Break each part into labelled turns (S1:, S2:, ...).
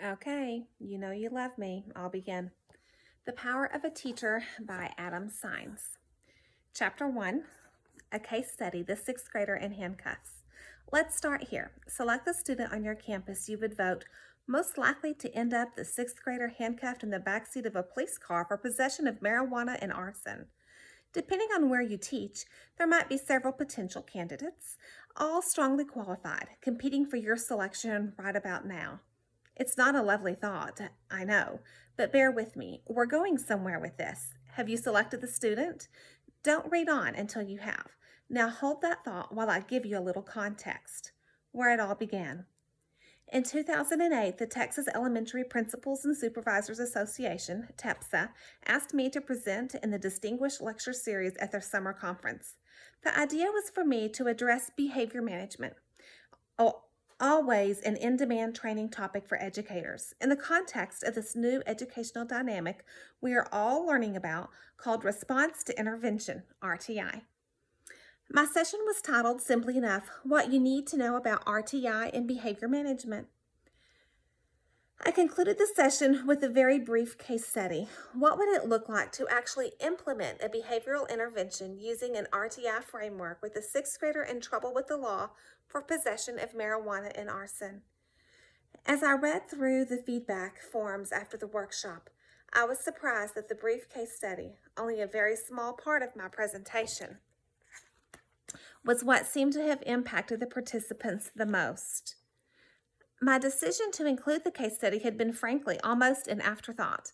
S1: Okay, you know you love me. I'll begin. The Power of a Teacher by Adam Saenz. Chapter 1, a case study, the sixth grader in handcuffs. Let's start here. Select the student on your campus you would vote most likely to end up the sixth grader handcuffed in the backseat of a police car for possession of marijuana and arson. Depending on where you teach, there might be several potential candidates, all strongly qualified, competing for your selection right about now. It's not a lovely thought, I know, but bear with me. We're going somewhere with this. Have you selected the student? Don't read on until you have. Now hold that thought while I give you a little context. Where it all began. In 2008, the Texas Elementary Principals and Supervisors Association, TEPSA, asked me to present in the Distinguished Lecture Series at their summer conference. The idea was for me to address behavior management, always an in-demand training topic for educators, in the context of this new educational dynamic we are all learning about called Response to Intervention, RTI. My session was titled simply enough, What You Need to Know About RTI and Behavior Management. I concluded the session with a very brief case study. What would it look like to actually implement a behavioral intervention using an RTI framework with a sixth grader in trouble with the law for possession of marijuana and arson? As I read through the feedback forms after the workshop, I was surprised that the brief case study, only a very small part of my presentation, was what seemed to have impacted the participants the most. My decision to include the case study had been frankly almost an afterthought.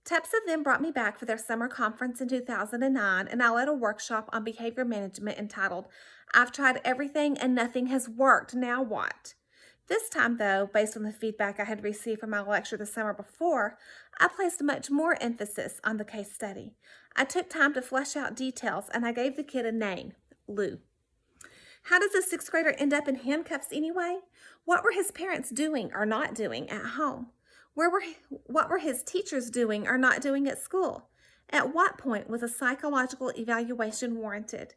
S1: TEPSA then brought me back for their summer conference in 2009, and I led a workshop on behavior management entitled, I've Tried Everything and Nothing Has Worked, Now What? This time, though, based on the feedback I had received from my lecture the summer before, I placed much more emphasis on the case study. I took time to flesh out details, and I gave the kid a name, Lou. How does a sixth grader end up in handcuffs anyway? What were his parents doing or not doing at home? What were his teachers doing or not doing at school? At what point was a psychological evaluation warranted?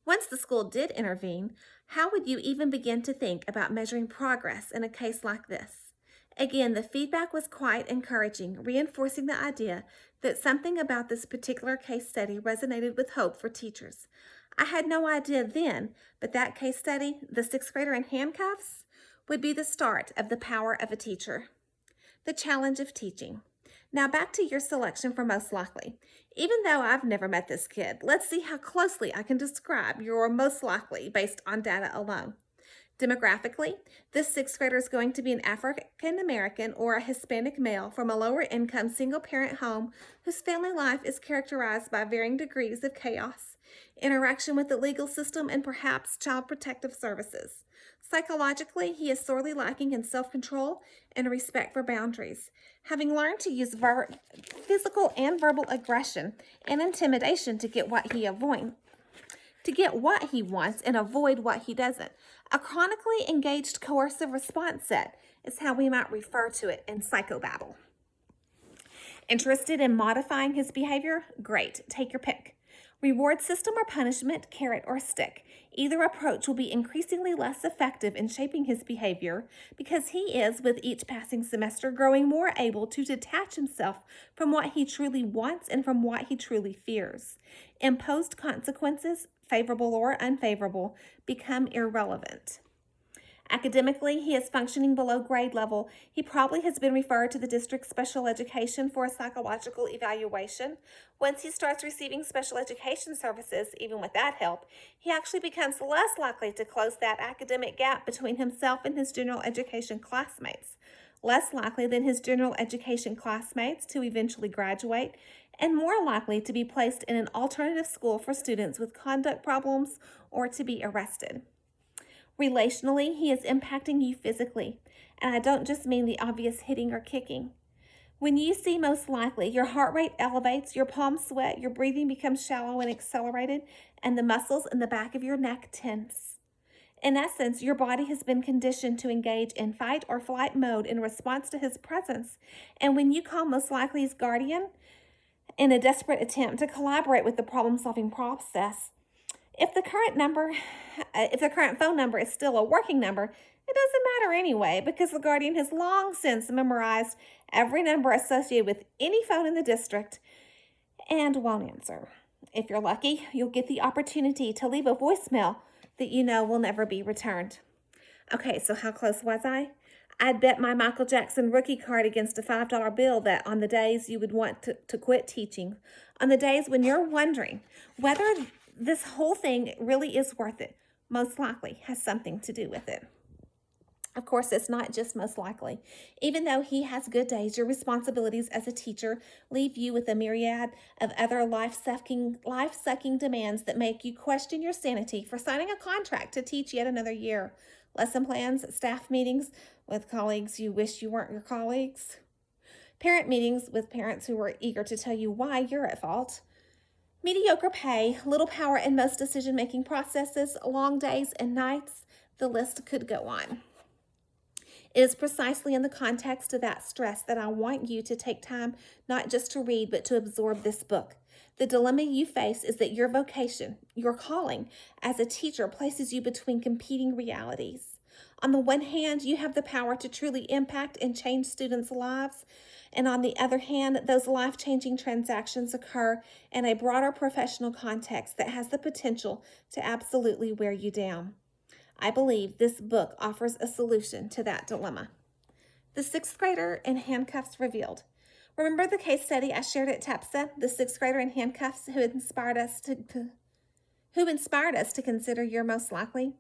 S1: Once the school did intervene, how would you even begin to think about measuring progress in a case like this? Again, the feedback was quite encouraging, reinforcing the idea that something about this particular case study resonated with hope for teachers. I had no idea then, but that case study, the sixth grader in handcuffs, would be the start of the power of a teacher. The challenge of teaching. Now back to your selection for most likely. Even though I've never met this kid, let's see how closely I can describe your most likely based on data alone. Demographically, this sixth grader is going to be an African American or a Hispanic male from a lower income single parent home whose family life is characterized by varying degrees of chaos, interaction with the legal system, and perhaps child protective services. Psychologically, he is sorely lacking in self-control and respect for boundaries, having learned to use physical and verbal aggression and intimidation to get what he wants and avoid what he doesn't. A chronically engaged coercive response set is how we might refer to it in psychobabble. Interested in modifying his behavior? Great, take your pick. Reward system or punishment, carrot or stick. Either approach will be increasingly less effective in shaping his behavior because he is, with each passing semester, growing more able to detach himself from what he truly wants and from what he truly fears. Imposed consequences, favorable or unfavorable, become irrelevant. Academically, he is functioning below grade level. He probably has been referred to the district special education for a psychological evaluation. Once he starts receiving special education services, even with that help, he actually becomes less likely to close that academic gap between himself and his general education classmates. Less likely than his general education classmates to eventually graduate, and more likely to be placed in an alternative school for students with conduct problems or to be arrested. Relationally, he is impacting you physically, and I don't just mean the obvious hitting or kicking. When you see most likely, your heart rate elevates, your palms sweat, your breathing becomes shallow and accelerated, and the muscles in the back of your neck tense. In essence, your body has been conditioned to engage in fight or flight mode in response to his presence, and when you call most likely's guardian in a desperate attempt to collaborate with the problem-solving process, if the current phone number is still a working number, It doesn't matter anyway, because the guardian has long since memorized every number associated with any phone in the district and won't answer. If you're lucky, you'll get the opportunity to leave a voicemail that you know will never be returned. Okay, so how close was I? I'd bet my Michael Jackson rookie card against a $5 bill that on the days you would want to quit teaching, on the days when you're wondering whether this whole thing really is worth it, most likely has something to do with it. Of course, it's not just most likely. Even though he has good days, your responsibilities as a teacher leave you with a myriad of other life-sucking demands that make you question your sanity for signing a contract to teach yet another year. Lesson plans, staff meetings with colleagues you wish you weren't your colleagues, parent meetings with parents who are eager to tell you why you're at fault, mediocre pay, little power in most decision-making processes, long days and nights. The list could go on. It is precisely in the context of that stress that I want you to take time not just to read, but to absorb this book. The dilemma you face is that your vocation, your calling as a teacher, places you between competing realities. On the one hand, you have the power to truly impact and change students' lives. And on the other hand, those life-changing transactions occur in a broader professional context that has the potential to absolutely wear you down. I believe this book offers a solution to that dilemma. The sixth grader in handcuffs revealed. Remember the case study I shared at TEPSA, the sixth grader in handcuffs who inspired us to consider you're most likely?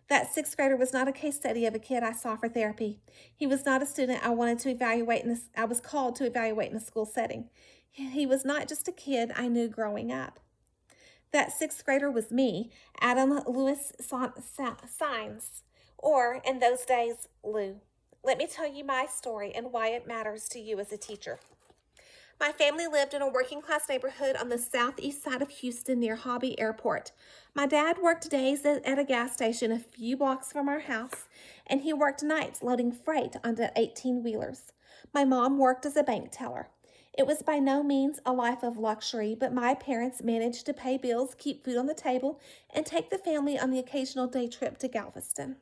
S1: That sixth grader was not a case study of a kid I saw for therapy. He was not a student I wanted to evaluate I was called to evaluate in a school setting. He was not just a kid I knew growing up. That sixth grader was me, Adam Lewis Saenz, or in those days, Lou. Let me tell you my story and why it matters to you as a teacher. My family lived in a working-class neighborhood on the southeast side of Houston near Hobby Airport. My dad worked days at a gas station a few blocks from our house, and he worked nights loading freight onto 18-wheelers. My mom worked as a bank teller. It was by no means a life of luxury, but my parents managed to pay bills, keep food on the table, and take the family on the occasional day trip to Galveston.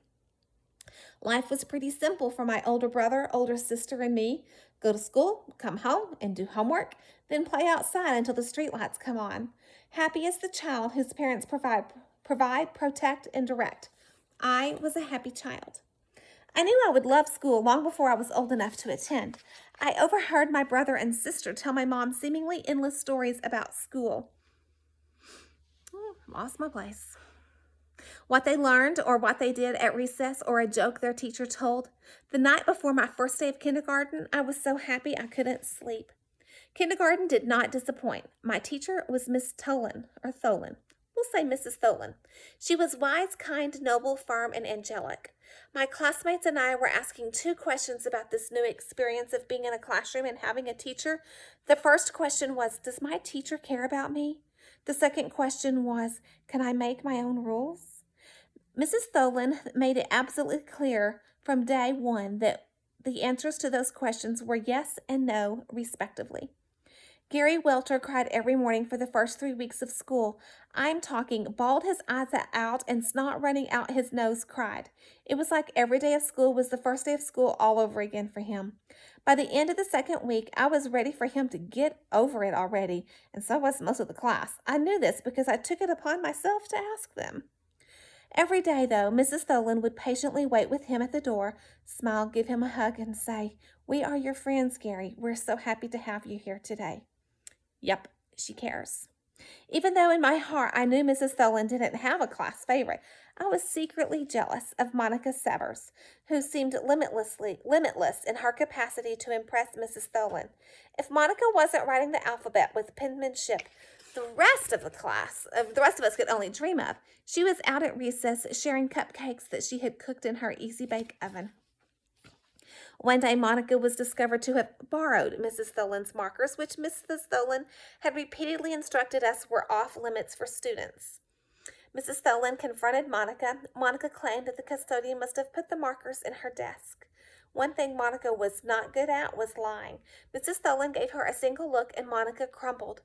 S1: Life was pretty simple for my older brother, older sister, and me. Go to school, come home, and do homework, then play outside until the streetlights come on. Happy as the child whose parents provide, protect, and direct. I was a happy child. I knew I would love school long before I was old enough to attend. I overheard my brother and sister tell my mom seemingly endless stories about school. Lost my place. What they learned or what they did at recess or a joke their teacher told. The night before my first day of kindergarten, I was so happy I couldn't sleep. Kindergarten did not disappoint. My teacher was Miss Tholen. We'll say Mrs. Tholen. She was wise, kind, noble, firm, and angelic. My classmates and I were asking 2 questions about this new experience of being in a classroom and having a teacher. The first question was, does my teacher care about me? The second question was, can I make my own rules? Mrs. Tholen made it absolutely clear from day one that the answers to those questions were yes and no, respectively. Gary Welter cried every morning for the first 3 weeks of school. I'm talking bawled his eyes out and snot running out his nose cried. It was like every day of school was the first day of school all over again for him. By the end of the second week, I was ready for him to get over it already, and so was most of the class. I knew this because I took it upon myself to ask them. Every day, though, Mrs. Tholen would patiently wait with him at the door, smile, give him a hug, and say, "We are your friends, Gary. We're so happy to have you here today." Yep, she cares. Even though in my heart I knew Mrs. Tholen didn't have a class favorite, I was secretly jealous of Monica Severs, who seemed limitless in her capacity to impress Mrs. Tholen. If Monica wasn't writing the alphabet with penmanship the rest of us could only dream of, she was out at recess sharing cupcakes that she had cooked in her easy bake oven. One day, Monica was discovered to have borrowed Mrs. Tholen's markers, which Mrs. Tholen had repeatedly instructed us were off limits for students. Mrs. Tholen confronted Monica. Monica claimed that the custodian must have put the markers in her desk. One thing Monica was not good at was lying. Mrs. Tholen gave her a single look, and Monica crumbled.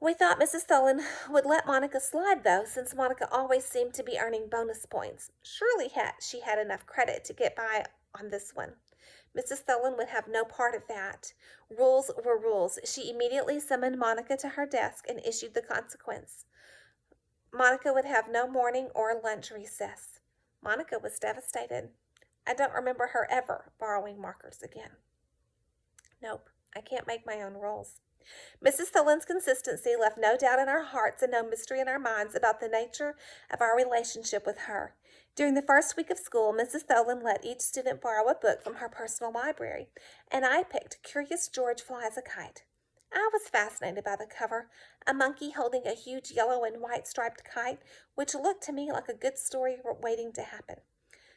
S1: We thought Mrs. Thulin would let Monica slide, though, since Monica always seemed to be earning bonus points. Surely she had enough credit to get by on this one. Mrs. Thulin would have no part of that. Rules were rules. She immediately summoned Monica to her desk and issued the consequence. Monica would have no morning or lunch recess. Monica was devastated. I don't remember her ever borrowing markers again. Nope, I can't make my own rules. Mrs. Thulin's consistency left no doubt in our hearts and no mystery in our minds about the nature of our relationship with her. During the first week of school, Mrs. Thulin let each student borrow a book from her personal library, and I picked Curious George Flies a Kite. I was fascinated by the cover, a monkey holding a huge yellow and white striped kite, which looked to me like a good story waiting to happen.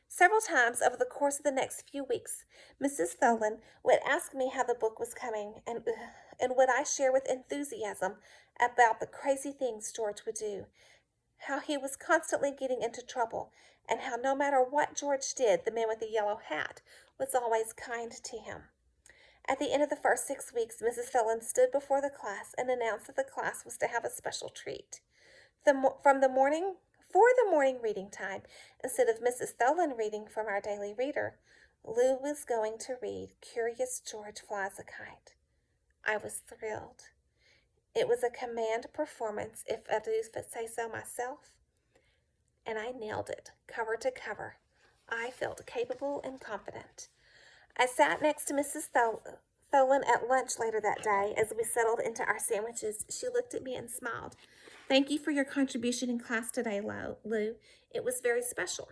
S1: Several times over the course of the next few weeks, Mrs. Thulin would ask me how the book was coming, and would I share with enthusiasm about the crazy things George would do, how he was constantly getting into trouble, and how no matter what George did, the man with the yellow hat was always kind to him. At the end of the first 6 weeks, Mrs. Thulin stood before the class and announced that the class was to have a special treat. For the morning reading time, instead of Mrs. Thulin reading from our daily reader, Lou was going to read Curious George Flies a Kite. I was thrilled. It was a command performance, if I do say so myself, and I nailed it, cover to cover. I felt capable and confident. I sat next to Mrs. Thulin at lunch later that day. As we settled into our sandwiches, she looked at me and smiled. Thank you for your contribution in class today, Lou. It was very special.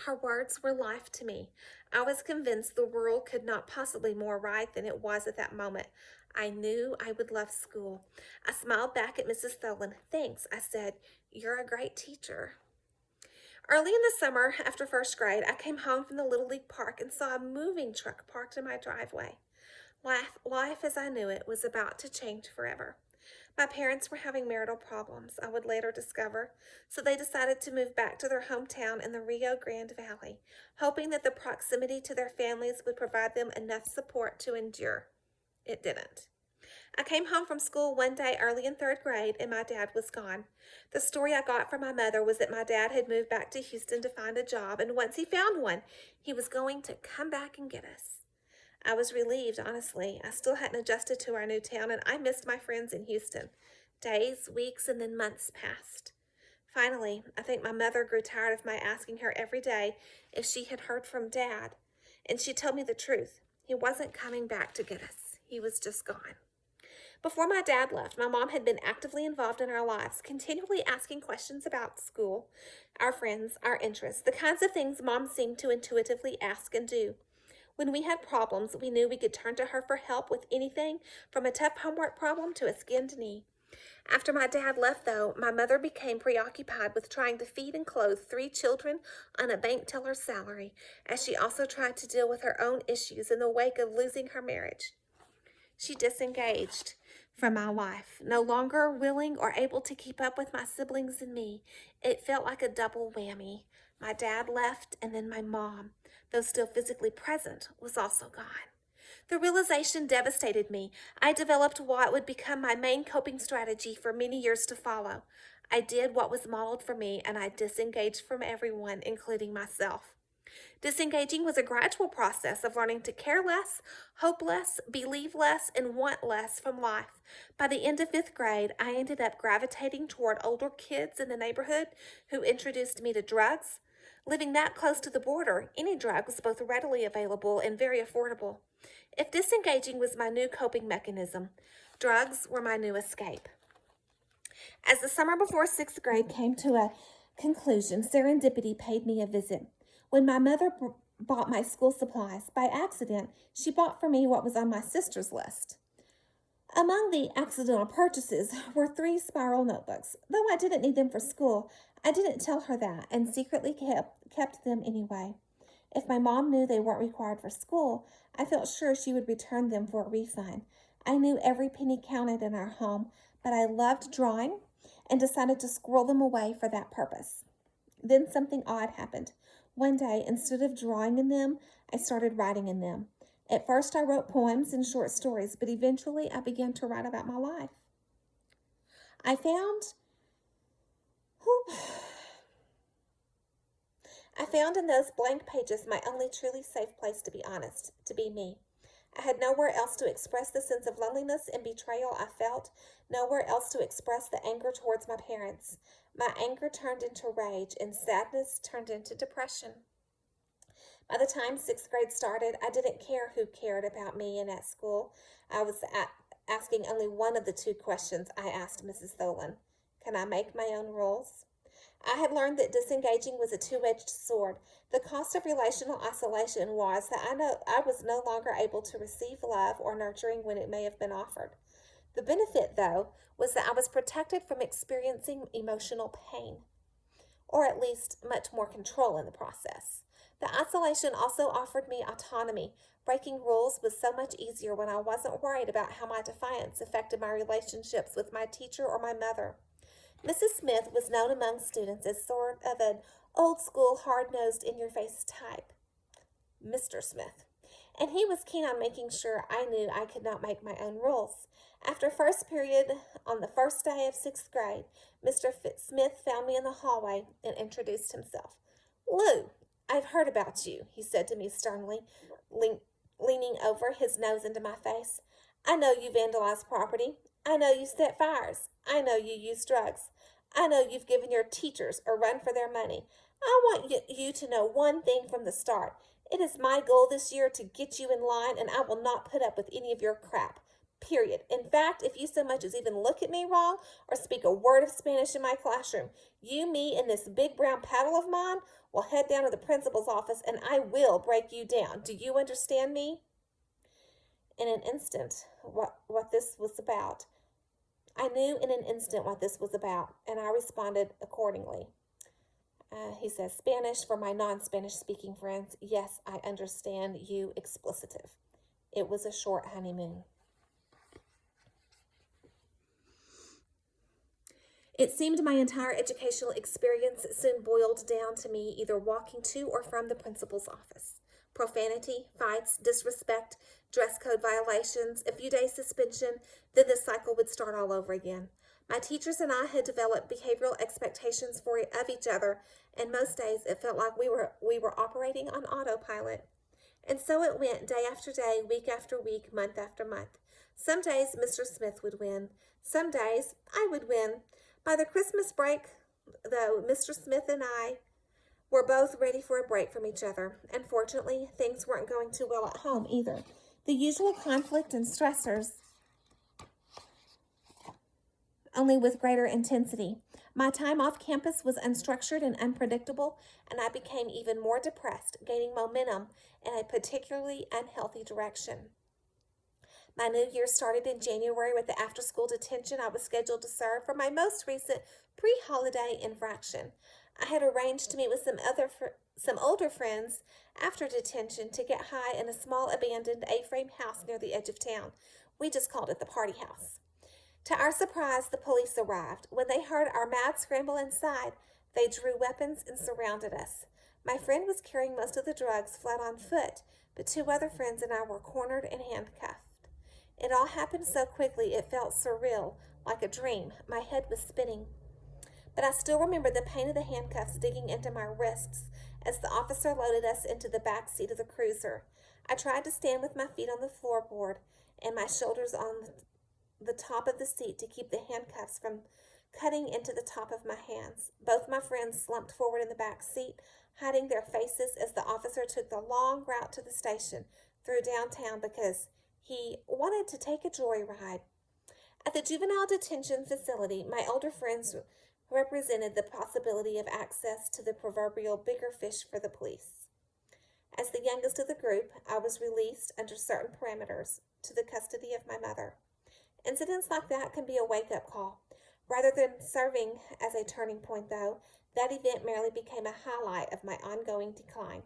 S1: Her words were life to me. I was convinced the world could not possibly be more right than it was at that moment. I knew I would love school. I smiled back at Mrs. Thulin. Thanks, I said. You're a great teacher. Early in the summer, after first grade, I came home from the Little League Park and saw a moving truck parked in my driveway. Life as I knew it was about to change forever. My parents were having marital problems, I would later discover, so they decided to move back to their hometown in the Rio Grande Valley, hoping that the proximity to their families would provide them enough support to endure. It didn't. I came home from school one day early in third grade, and my dad was gone. The story I got from my mother was that my dad had moved back to Houston to find a job, and once he found one, he was going to come back and get us. I was relieved, honestly. I still hadn't adjusted to our new town, and I missed my friends in Houston. Days, weeks, and then months passed. Finally, I think my mother grew tired of my asking her every day if she had heard from Dad, and she told me the truth. He wasn't coming back to get us. He was just gone. Before my dad left, my mom had been actively involved in our lives, continually asking questions about school, our friends, our interests, the kinds of things Mom seemed to intuitively ask and do. When we had problems, we knew we could turn to her for help with anything from a tough homework problem to a skinned knee. After my dad left, though, my mother became preoccupied with trying to feed and clothe 3 children on a bank teller's salary, as she also tried to deal with her own issues in the wake of losing her marriage. She disengaged from my life, no longer willing or able to keep up with my siblings and me. It felt like a double whammy. My dad left, and then my mom, though still physically present, was also gone. The realization devastated me. I developed what would become my main coping strategy for many years to follow. I did what was modeled for me, and I disengaged from everyone, including myself. Disengaging was a gradual process of learning to care less, hope less, believe less, and want less from life. By the end of 5th grade, I ended up gravitating toward older kids in the neighborhood who introduced me to drugs. Living that close to the border, any drug was both readily available and very affordable. If disengaging was my new coping mechanism, drugs were my new escape. As the summer before 6th grade came to a conclusion, serendipity paid me a visit. When my mother bought my school supplies, by accident, she bought for me what was on my sister's list. Among the accidental purchases were 3 spiral notebooks. Though I didn't need them for school, I didn't tell her that and secretly kept them anyway. If my mom knew they weren't required for school, I felt sure she would return them for a refund. I knew every penny counted in our home, but I loved drawing and decided to squirrel them away for that purpose. Then something odd happened. One day, instead of drawing in them, I started writing in them. At first, I wrote poems and short stories, but eventually I began to write about my life. I found, whew, I found in those blank pages my only truly safe place to be honest, to be me. I had nowhere else to express the sense of loneliness and betrayal I felt, nowhere else to express the anger towards my parents. My anger turned into rage, and sadness turned into depression. By the time sixth grade started, I didn't care who cared about me and at school. I was asking only one of the two questions I asked Mrs. Tholen. Can I make my own rules? I had learned that disengaging was a two-edged sword. The cost of relational isolation was that I was no longer able to receive love or nurturing when it may have been offered. The benefit, though, was that I was protected from experiencing emotional pain, or at least much more control in the process. The isolation also offered me autonomy. Breaking rules was so much easier when I wasn't worried about how my defiance affected my relationships with my teacher or my mother. Mrs. Smith was known among students as sort of an old-school, hard-nosed, in-your-face type, Mr. Smith, and he was keen on making sure I knew I could not make my own rules. After first period on the first day of sixth grade, Mr. Smith found me in the hallway and introduced himself. "Lou, I've heard about you," he said to me sternly, leaning over, his nose into my face. "I know you vandalized property. I know you set fires. I know you use drugs. I know you've given your teachers a run for their money. I want you to know one thing from the start. It is my goal this year to get you in line, and I will not put up with any of your crap. Period. In fact, if you so much as even look at me wrong or speak a word of Spanish in my classroom, you, me, and this big brown paddle of mine will head down to the principal's office, and I will break you down. Do you understand me?" In an instant, what this was about. I knew in an instant what this was about, and I responded accordingly. He says, "Spanish for my non-Spanish speaking friends. Yes, I understand you explicitive." It was a short honeymoon. It seemed my entire educational experience soon boiled down to me either walking to or from the principal's office. Profanity, fights, disrespect, dress code violations, a few days suspension, then the cycle would start all over again. My teachers and I had developed behavioral expectations of each other, and most days it felt like we were operating on autopilot. And so it went day after day, week after week, month after month. Some days Mr. Smith would win. Some days I would win. By the Christmas break, though, Mr. Smith and I were both ready for a break from each other. Unfortunately, things weren't going too well at home either. The usual conflict and stressors, only with greater intensity. My time off campus was unstructured and unpredictable, and I became even more depressed, gaining momentum in a particularly unhealthy direction. My new year started in January with the after-school detention I was scheduled to serve for my most recent pre-holiday infraction. I had arranged to meet with some older friends after detention to get high in a small abandoned A-frame house near the edge of town. We just called it the party house. To our surprise, the police arrived. When they heard our mad scramble inside, they drew weapons and surrounded us. My friend was carrying most of the drugs, fled on foot, but two other friends and I were cornered and handcuffed. It all happened so quickly it felt surreal, like a dream. My head was spinning. But I still remember the pain of the handcuffs digging into my wrists as the officer loaded us into the back seat of the cruiser. I tried to stand with my feet on the floorboard and my shoulders on the top of the seat to keep the handcuffs from cutting into the top of my hands. Both my friends slumped forward in the back seat, hiding their faces as the officer took the long route to the station through downtown because he wanted to take a joyride. At the juvenile detention facility, my older friends represented the possibility of access to the proverbial bigger fish for the police. As the youngest of the group, I was released under certain parameters to the custody of my mother. Incidents like that can be a wake-up call. Rather than serving as a turning point, though, that event merely became a highlight of my ongoing decline.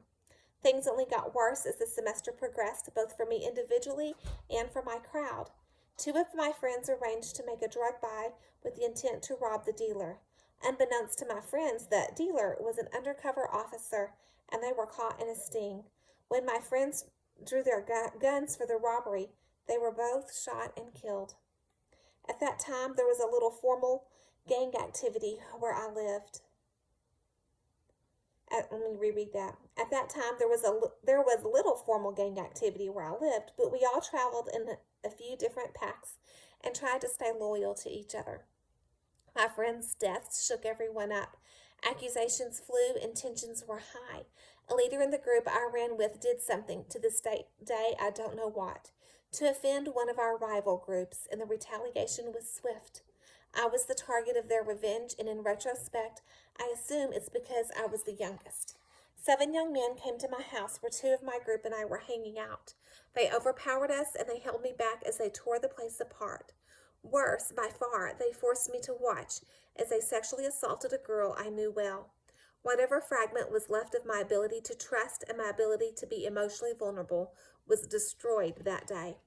S1: Things only got worse as the semester progressed, both for me individually and for my crowd. Two of my friends arranged to make a drug buy with the intent to rob the dealer. Unbeknownst to my friends, that dealer was an undercover officer, and they were caught in a sting. When my friends drew their guns for the robbery, they were both shot and killed. At that time, there was a little formal gang activity where I lived. Let me reread that. At that time, there was little formal gang activity where I lived, but we all traveled in a few different packs and tried to stay loyal to each other. My friends' deaths shook everyone up. Accusations flew and tensions were high. A leader in the group I ran with did something, to this day I don't know what, to offend one of our rival groups, and the retaliation was swift. I was the target of their revenge, and in retrospect, I assume it's because I was the youngest. 7 young men came to my house where 2 of my group and I were hanging out. They overpowered us and they held me back as they tore the place apart. Worse, by far, they forced me to watch as they sexually assaulted a girl I knew well. Whatever fragment was left of my ability to trust and my ability to be emotionally vulnerable was destroyed that day.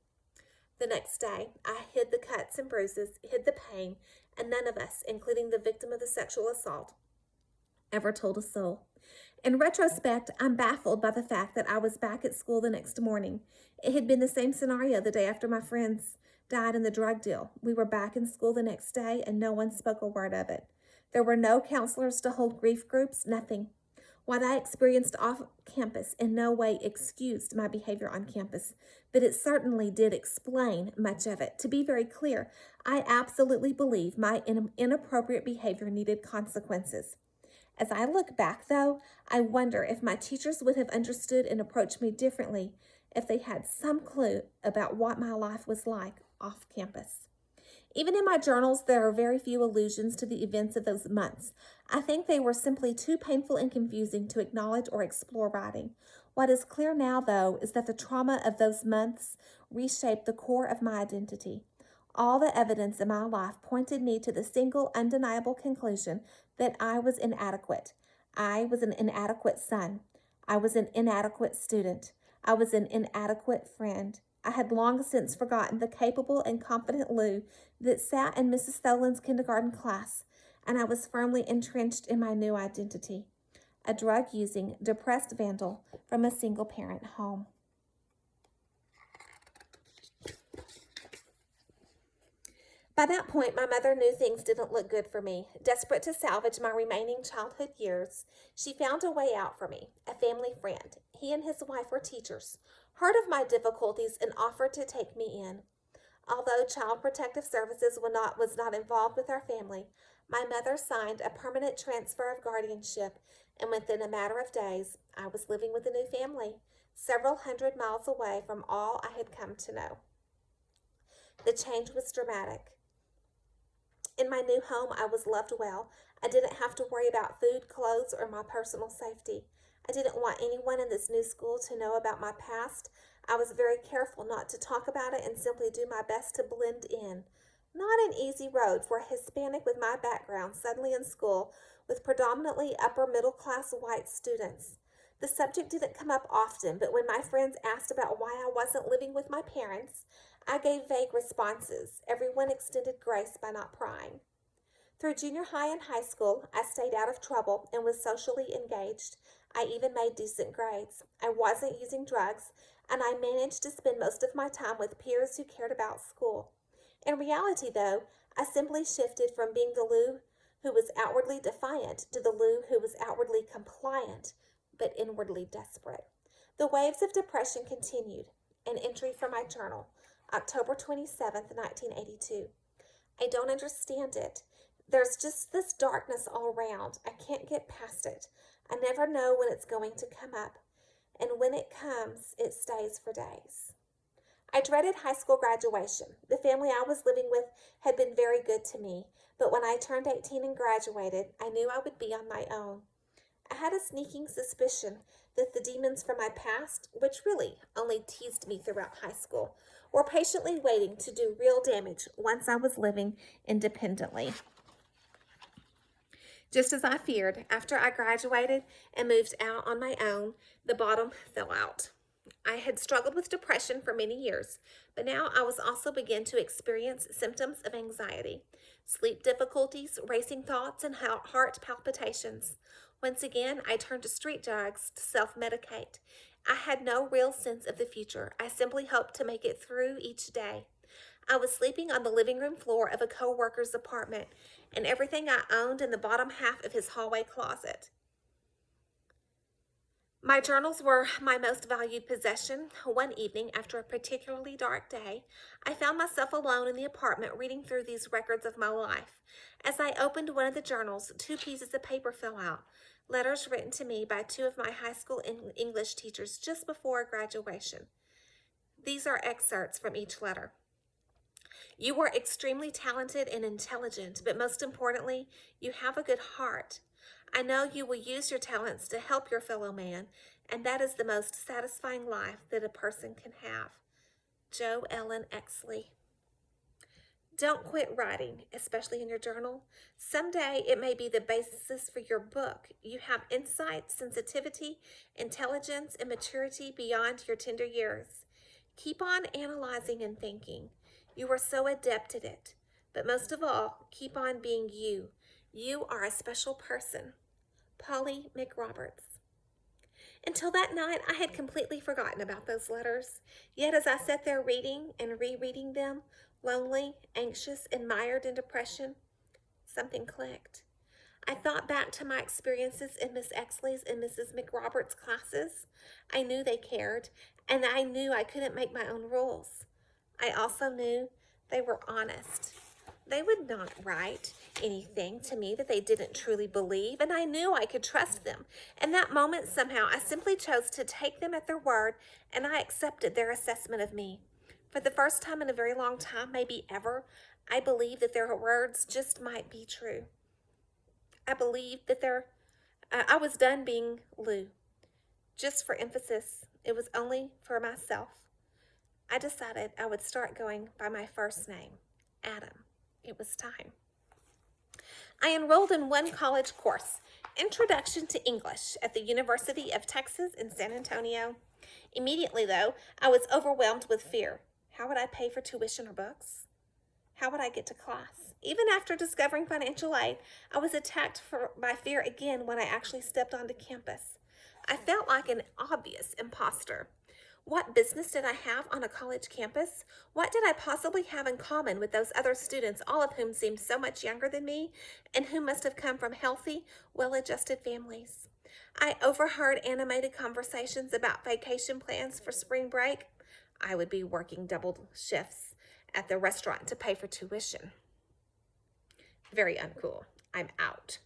S1: The next day, I hid the cuts and bruises, hid the pain, and none of us, including the victim of the sexual assault, ever told a soul. In retrospect, I'm baffled by the fact that I was back at school the next morning. It had been the same scenario the day after my friends died in the drug deal. We were back in school the next day, and no one spoke a word of it. There were no counselors to hold grief groups, nothing. What I experienced off campus in no way excused my behavior on campus, but it certainly did explain much of it. To be very clear, I absolutely believe my inappropriate behavior needed consequences. As I look back, though, I wonder if my teachers would have understood and approached me differently if they had some clue about what my life was like off campus. Even in my journals, there are very few allusions to the events of those months. I think they were simply too painful and confusing to acknowledge or explore writing. What is clear now, though, is that the trauma of those months reshaped the core of my identity. All the evidence in my life pointed me to the single undeniable conclusion that I was inadequate. I was an inadequate son. I was an inadequate student. I was an inadequate friend. I had long since forgotten the capable and confident Lou that sat in Mrs. Tholen's kindergarten class, and I was firmly entrenched in my new identity, a drug-using, depressed vandal from a single-parent home. By that point, my mother knew things didn't look good for me. Desperate to salvage my remaining childhood years, she found a way out for me, a family friend. He and his wife were teachers, heard of my difficulties, and offered to take me in. Although Child Protective Services was not involved with our family, my mother signed a permanent transfer of guardianship, and within a matter of days, I was living with a new family, several hundred miles away from all I had come to know. The change was dramatic. In my new home, I was loved well. I didn't have to worry about food, clothes, or my personal safety. I didn't want anyone in this new school to know about my past. I was very careful not to talk about it and simply do my best to blend in. Not an easy road for a Hispanic with my background suddenly in school with predominantly upper middle class white students. The subject didn't come up often, but when my friends asked about why I wasn't living with my parents, I gave vague responses. Everyone extended grace by not prying. Through junior high and high school, I stayed out of trouble and was socially engaged. I even made decent grades. I wasn't using drugs, and I managed to spend most of my time with peers who cared about school. In reality, though, I simply shifted from being the Lou who was outwardly defiant to the Lou who was outwardly compliant, but inwardly desperate. The waves of depression continued. An entry from my journal, October 27th, 1982. I don't understand it. There's just this darkness all around. I can't get past it. I never know when it's going to come up. And when it comes, it stays for days. I dreaded high school graduation. The family I was living with had been very good to me, but when I turned 18 and graduated, I knew I would be on my own. I had a sneaking suspicion that the demons from my past, which really only teased me throughout high school, were patiently waiting to do real damage once I was living independently. Just as I feared, after I graduated and moved out on my own, the bottom fell out. I had struggled with depression for many years, but now I was also beginning to experience symptoms of anxiety, sleep difficulties, racing thoughts, and heart palpitations. Once again, I turned to street drugs to self-medicate. I had no real sense of the future. I simply hoped to make it through each day. I was sleeping on the living room floor of a co-worker's apartment, and everything I owned in the bottom half of his hallway closet. My journals were my most valued possession. One evening, after a particularly dark day, I found myself alone in the apartment reading through these records of my life. As I opened one of the journals, two pieces of paper fell out, letters written to me by two of my high school English teachers just before graduation. These are excerpts from each letter. You were extremely talented and intelligent, but most importantly, you have a good heart. I know you will use your talents to help your fellow man, and that is the most satisfying life that a person can have. Joe Ellen Exley. Don't quit writing, especially in your journal. Someday it may be the basis for your book. You have insight, sensitivity, intelligence, and maturity beyond your tender years. Keep on analyzing and thinking. You are so adept at it. But most of all, keep on being you. You are a special person. Polly McRoberts. Until that night, I had completely forgotten about those letters. Yet as I sat there reading and rereading them, lonely, anxious, and mired in depression, something clicked. I thought back to my experiences in Miss Exley's and Mrs. McRoberts' classes. I knew they cared, and I knew I couldn't make my own rules. I also knew they were honest. They would not write anything to me that they didn't truly believe, and I knew I could trust them. In that moment, somehow, I simply chose to take them at their word, and I accepted their assessment of me. For the first time in a very long time, maybe ever, I believed that their words just might be true. I believed that I was done being Lou. Just for emphasis, it was only for myself. I decided I would start going by my first name, Adam. It was time. I enrolled in one college course, Introduction to English, at the University of Texas in San Antonio. Immediately, though, I was overwhelmed with fear. How would I pay for tuition or books? How would I get to class? Even after discovering financial aid, I was attacked by fear again when I actually stepped onto campus. I felt like an obvious imposter. What business did I have on a college campus? What did I possibly have in common with those other students, all of whom seemed so much younger than me, and who must have come from healthy, well-adjusted families? I overheard animated conversations about vacation plans for spring break. I would be working double shifts at the restaurant to pay for tuition. Very uncool. I'm out.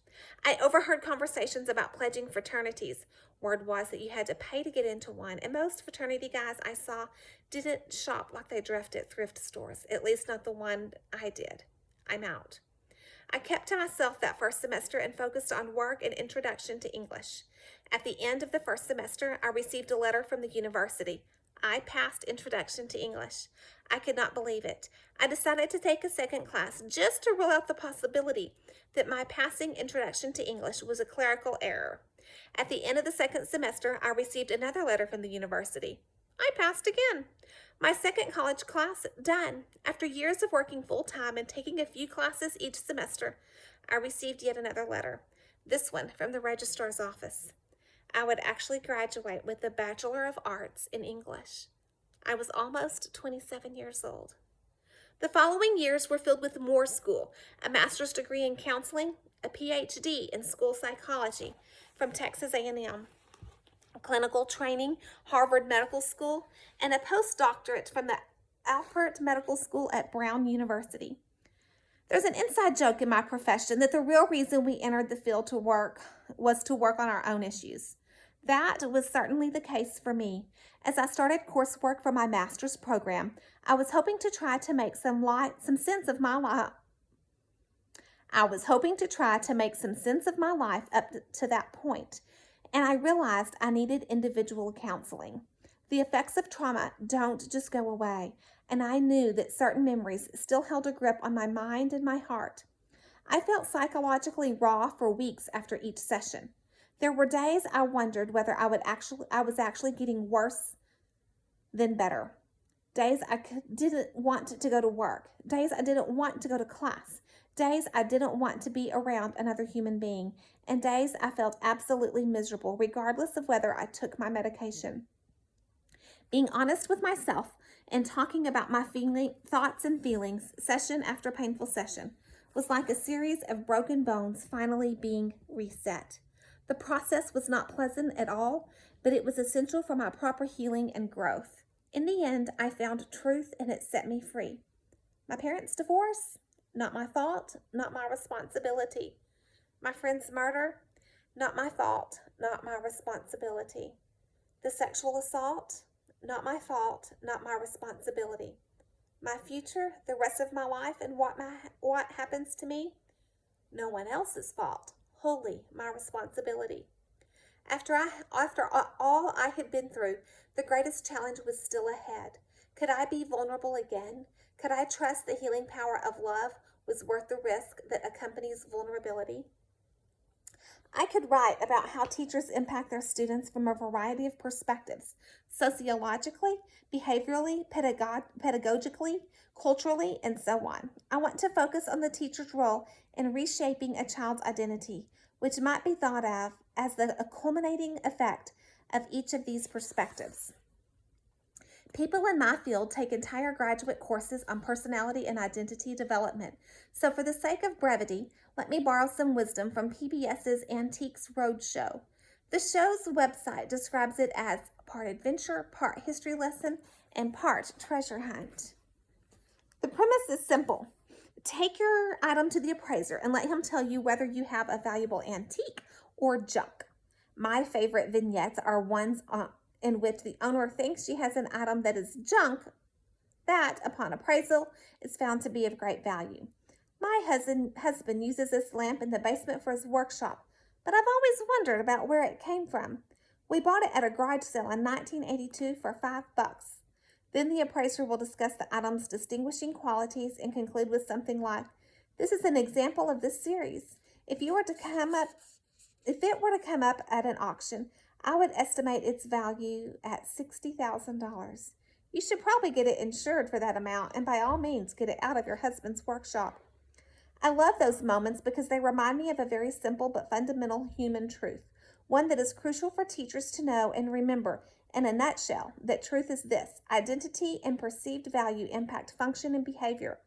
S1: I overheard conversations about pledging fraternities. Word was that you had to pay to get into one, and most fraternity guys I saw didn't shop like they dressed at thrift stores, at least not the one I did. I'm out. I kept to myself that first semester and focused on work and introduction to English. At the end of the first semester, I received a letter from the university. I passed Introduction to English. I could not believe it. I decided to take a second class just to rule out the possibility that my passing Introduction to English was a clerical error. At the end of the second semester, I received another letter from the university. I passed again. My second college class done. After years of working full-time and taking a few classes each semester, I received yet another letter, this one from the registrar's office. I would actually graduate with a Bachelor of Arts in English. I was almost 27 years old. The following years were filled with more school, a master's degree in counseling, a PhD in school psychology from Texas A&M, clinical training, Harvard Medical School, and a postdoctorate from the Alpert Medical School at Brown University. There's an inside joke in my profession that the real reason we entered the field to work was to work on our own issues. That was certainly the case for me. As I started coursework for my master's program, I was hoping to try to make some sense of my life. Up to that point, and I realized I needed individual counseling. The effects of trauma don't just go away, and I knew that certain memories still held a grip on my mind and my heart. I felt psychologically raw for weeks after each session. There were days I wondered whether I was actually getting worse than better. Days didn't want to go to work. Days I didn't want to go to class. Days I didn't want to be around another human being. And days I felt absolutely miserable, regardless of whether I took my medication. Being honest with myself and talking about my thoughts and feelings, session after painful session, was like a series of broken bones finally being reset. The process was not pleasant at all, but it was essential for my proper healing and growth. In the end, I found truth and it set me free. My parents' divorce? Not my fault, not my responsibility. My friend's murder? Not my fault, not my responsibility. The sexual assault? Not my fault, not my responsibility. My future, the rest of my life, and what happens to me? No one else's fault, wholly my responsibility. After all I had been through, the greatest challenge was still ahead. Could I be vulnerable again? Could I trust the healing power of love was worth the risk that accompanies vulnerability? I could write about how teachers impact their students from a variety of perspectives, sociologically, behaviorally, pedagogically, culturally, and so on. I want to focus on the teacher's role in reshaping a child's identity, which might be thought of as the culminating effect of each of these perspectives. People in my field take entire graduate courses on personality and identity development, so for the sake of brevity, let me borrow some wisdom from PBS's Antiques Roadshow. The show's website describes it as part adventure, part history lesson, and part treasure hunt. The premise is simple. Take your item to the appraiser and let him tell you whether you have a valuable antique or junk. My favorite vignettes are ones in which the owner thinks she has an item that is junk that, upon appraisal, is found to be of great value. My husband uses this lamp in the basement for his workshop, but I've always wondered about where it came from. We bought it at a garage sale in 1982 for $5. Then the appraiser will discuss the item's distinguishing qualities and conclude with something like, "This is an example of this series. If it were to come up at an auction, I would estimate its value at $60,000. You should probably get it insured for that amount, and by all means get it out of your husband's workshop." I love those moments because they remind me of a very simple but fundamental human truth, one that is crucial for teachers to know and remember. In a nutshell, that truth is this: identity and perceived value impact function and behavior.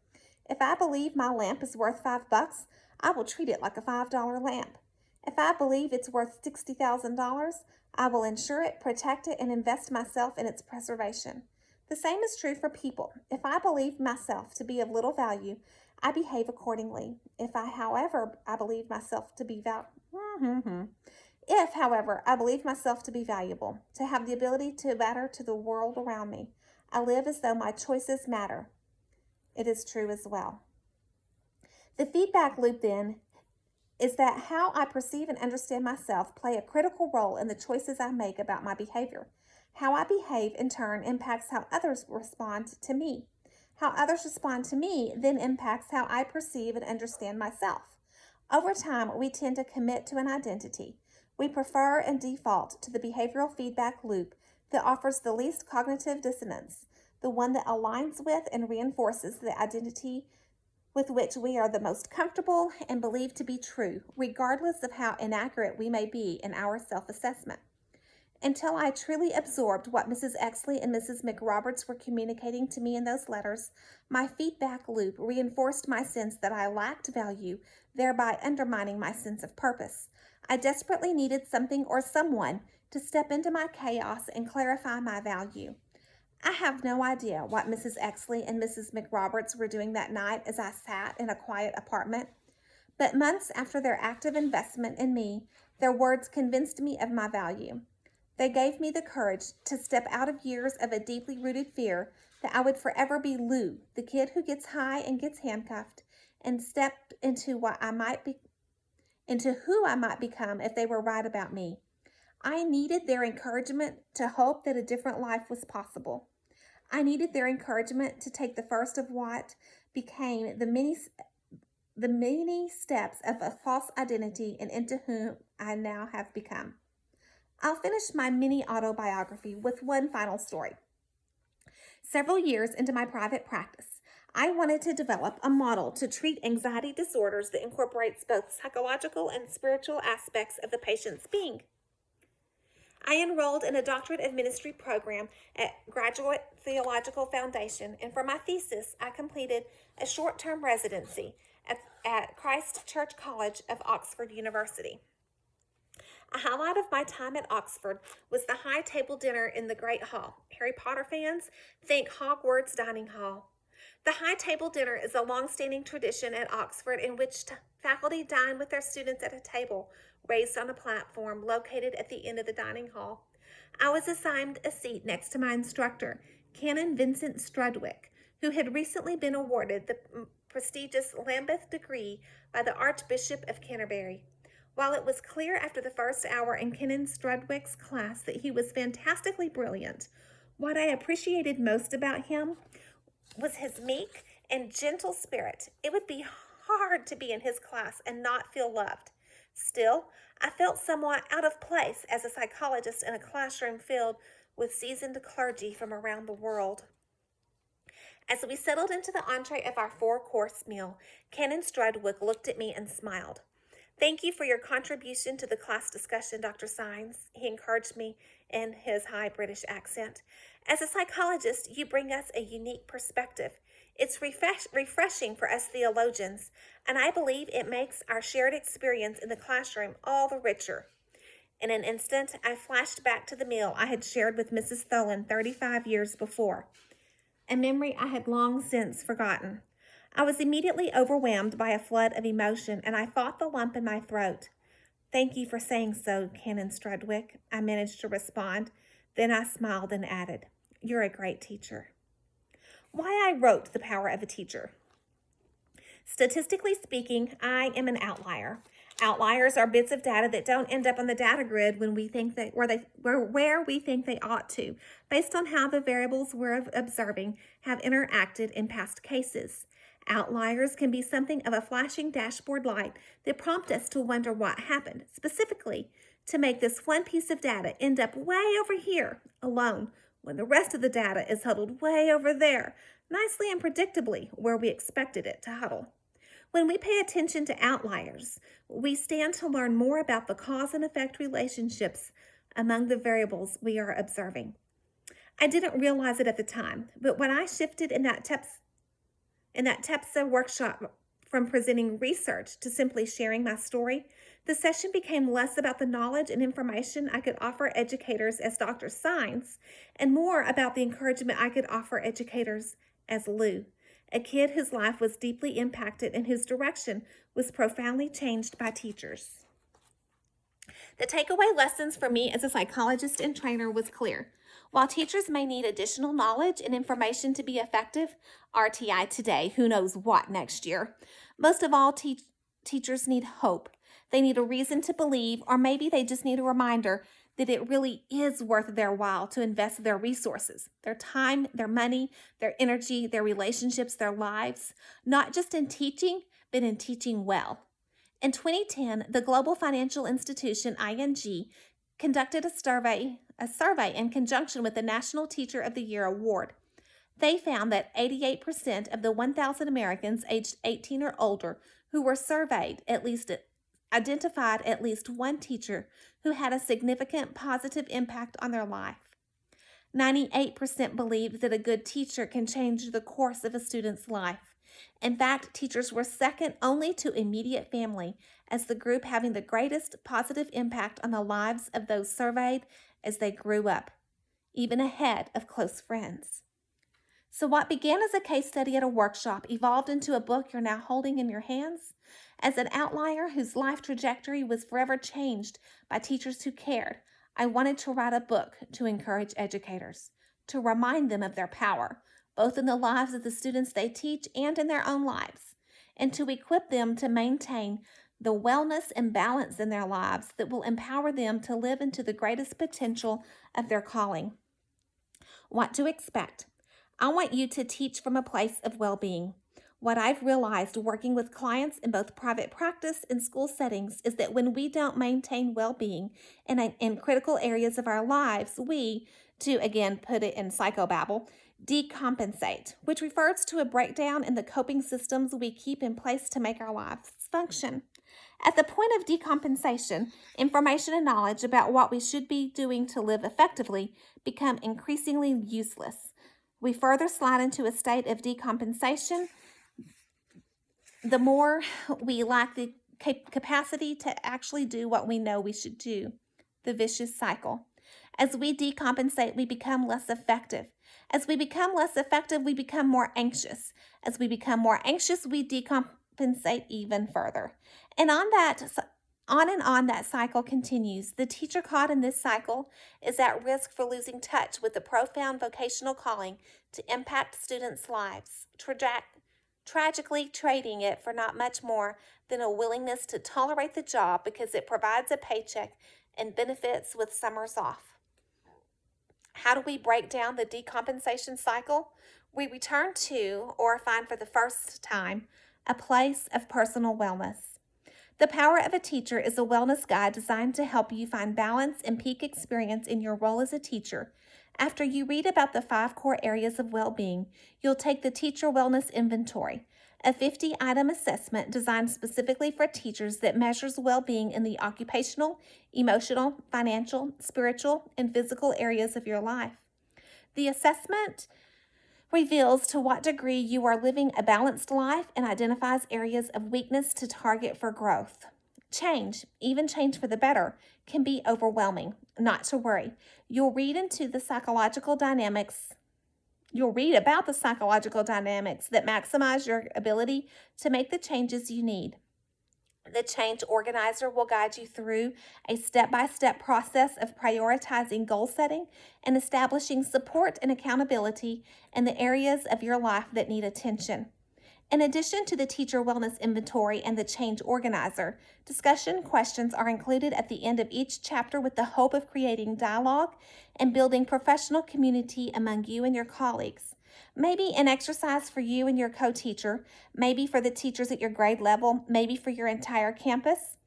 S1: If I believe my lamp is worth $5, I will treat it like a $5 lamp. If I believe it's worth $60,000, I will insure it, protect it, and invest myself in its preservation. The same is true for people. If I believe myself to be of little value, I behave accordingly. If, however, I believe myself to be valuable, to have the ability to matter to the world around me, I live as though my choices matter. It is true as well. The feedback loop, then, is that how I perceive and understand myself play a critical role in the choices I make about my behavior. How I behave, in turn, impacts how others respond to me. How others respond to me then impacts how I perceive and understand myself. Over time, we tend to commit to an identity. We prefer and default to the behavioral feedback loop that offers the least cognitive dissonance, the one that aligns with and reinforces the identity with which we are the most comfortable and believe to be true, regardless of how inaccurate we may be in our self-assessment. Until I truly absorbed what Mrs. Exley and Mrs. McRoberts were communicating to me in those letters, my feedback loop reinforced my sense that I lacked value, thereby undermining my sense of purpose. I desperately needed something or someone to step into my chaos and clarify my value. I have no idea what Mrs. Exley and Mrs. McRoberts were doing that night as I sat in a quiet apartment, but months after their active investment in me, their words convinced me of my value. They gave me the courage to step out of years of a deeply rooted fear that I would forever be Lou, the kid who gets high and gets handcuffed, and step into who I might become if they were right about me. I needed their encouragement to hope that a different life was possible. I needed their encouragement to take the first of what became the many steps of a false identity and into whom I now have become. I'll finish my mini autobiography with one final story. Several years into my private practice, I wanted to develop a model to treat anxiety disorders that incorporates both psychological and spiritual aspects of the patient's being. I enrolled in a Doctorate of Ministry program at Graduate Theological Foundation, and for my thesis, I completed a short-term residency at Christ Church College of Oxford University. A highlight of my time at Oxford was the high table dinner in the Great Hall. Harry Potter fans, think Hogwarts Dining Hall. The high table dinner is a long-standing tradition at Oxford in which faculty dine with their students at a table raised on a platform located at the end of the dining hall. I was assigned a seat next to my instructor, Canon Vincent Strudwick, who had recently been awarded the prestigious Lambeth degree by the Archbishop of Canterbury. While it was clear after the first hour in Canon Strudwick's class that he was fantastically brilliant, what I appreciated most about him was his meek and gentle spirit. It would be hard to be in his class and not feel loved. Still, I felt somewhat out of place as a psychologist in a classroom filled with seasoned clergy from around the world. As we settled into the entree of our 4-course meal, Canon Strudwick looked at me and smiled. "Thank you for your contribution to the class discussion, Dr. Saenz," he encouraged me in his high British accent. "As a psychologist, you bring us a unique perspective. It's refreshing for us theologians, and I believe it makes our shared experience in the classroom all the richer." In an instant, I flashed back to the meal I had shared with Mrs. Tholen 35 years before, a memory I had long since forgotten. I was immediately overwhelmed by a flood of emotion, and I fought the lump in my throat. "Thank you for saying so, Canon Strudwick," I managed to respond. Then I smiled and added, "You're a great teacher." Why I wrote The Power of a Teacher. Statistically speaking, I am an outlier. Outliers are bits of data that don't end up on the data grid when we think that where we think they ought to, based on how the variables we're observing have interacted in past cases. Outliers can be something of a flashing dashboard light that prompt us to wonder what happened, specifically to make this one piece of data end up way over here alone when the rest of the data is huddled way over there, nicely and predictably where we expected it to huddle. When we pay attention to outliers, we stand to learn more about the cause and effect relationships among the variables we are observing. I didn't realize it at the time, but when I shifted in that TEPSA workshop from presenting research to simply sharing my story, the session became less about the knowledge and information I could offer educators as Dr. Saenz and more about the encouragement I could offer educators as Lou, a kid whose life was deeply impacted and whose direction was profoundly changed by teachers. The takeaway lessons for me as a psychologist and trainer was clear. While teachers may need additional knowledge and information to be effective, RTI today, who knows what next year, most of all, teachers need hope. They need a reason to believe, or maybe they just need a reminder that it really is worth their while to invest their resources, their time, their money, their energy, their relationships, their lives, not just in teaching, but in teaching well. In 2010, the global financial institution ING conducted a survey in conjunction with the National Teacher of the Year award. They found that 88% of the 1,000 Americans aged 18 or older who were surveyed identified at least one teacher who had a significant positive impact on their life. 98% believed that a good teacher can change the course of a student's life. In fact, teachers were second only to immediate family as the group having the greatest positive impact on the lives of those surveyed as they grew up, even ahead of close friends. So what began as a case study at a workshop evolved into a book you're now holding in your hands. As an outlier whose life trajectory was forever changed by teachers who cared, I wanted to write a book to encourage educators, to remind them of their power, both in the lives of the students they teach and in their own lives, and to equip them to maintain the wellness and balance in their lives that will empower them to live into the greatest potential of their calling. What to expect? I want you to teach from a place of well-being. What I've realized working with clients in both private practice and school settings is that when we don't maintain well-being in critical areas of our lives, we, to again put it in psychobabble, decompensate, which refers to a breakdown in the coping systems we keep in place to make our lives function. At the point of decompensation, information and knowledge about what we should be doing to live effectively become increasingly useless. We further slide into a state of decompensation the more we lack the capacity to actually do what we know we should do. The vicious cycle. As we decompensate, we become less effective. As we become less effective, we become more anxious. As we become more anxious, we decompensate even further. And on and on that cycle continues. The teacher caught in this cycle is at risk for losing touch with the profound vocational calling to impact students' lives, tragically trading it for not much more than a willingness to tolerate the job because it provides a paycheck and benefits with summers off. How do we break down the decompensation cycle? We return to, or find for the first time, a place of personal wellness. The Power of a Teacher is a wellness guide designed to help you find balance and peak experience in your role as a teacher. After you read about the 5 core areas of well-being, you'll take the Teacher Wellness Inventory, a 50-item assessment designed specifically for teachers that measures well-being in the occupational, emotional, financial, spiritual, and physical areas of your life. The assessment reveals to what degree you are living a balanced life and identifies areas of weakness to target for growth. Change, even change for the better, can be overwhelming. Not to worry. You'll read about the psychological dynamics that maximize your ability to make the changes you need. The change organizer will guide you through a step-by-step process of prioritizing goal setting and establishing support and accountability in the areas of your life that need attention. In addition to the Teacher Wellness Inventory and the Change Organizer, discussion questions are included at the end of each chapter with the hope of creating dialogue and building professional community among you and your colleagues. Maybe an exercise for you and your co-teacher, maybe for the teachers at your grade level, maybe for your entire campus.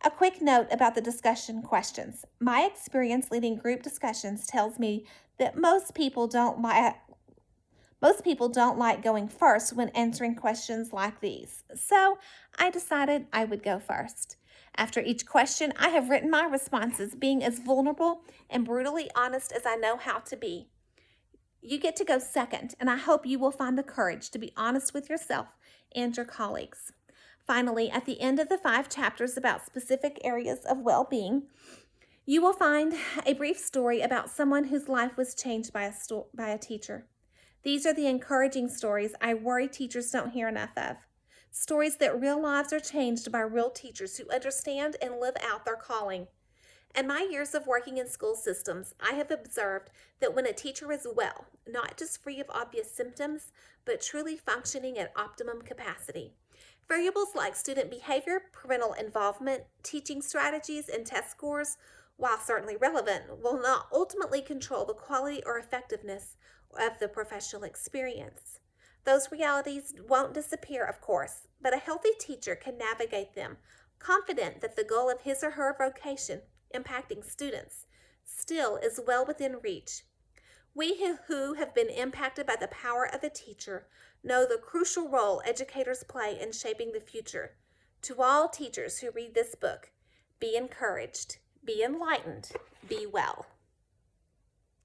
S1: A quick note about the discussion questions. My experience leading group discussions tells me that most people don't like going first when answering questions like these, so I decided I would go first. After each question, I have written my responses, being as vulnerable and brutally honest as I know how to be. You get to go second, and I hope you will find the courage to be honest with yourself and your colleagues. Finally, at the end of the 5 chapters about specific areas of well-being, you will find a brief story about someone whose life was changed by a teacher. These are the encouraging stories I worry teachers don't hear enough of. Stories that real lives are changed by real teachers who understand and live out their calling. In my years of working in school systems, I have observed that when a teacher is well, not just free of obvious symptoms, but truly functioning at optimum capacity, variables like student behavior, parental involvement, teaching strategies, and test scores, while certainly relevant, will not ultimately control the quality or effectiveness of the professional experience. Those realities won't disappear, of course, but a healthy teacher can navigate them, confident that the goal of his or her vocation, impacting students, still is well within reach. We who have been impacted by the power of a teacher know the crucial role educators play in shaping the future. To all teachers who read this book, be encouraged, be enlightened, be well.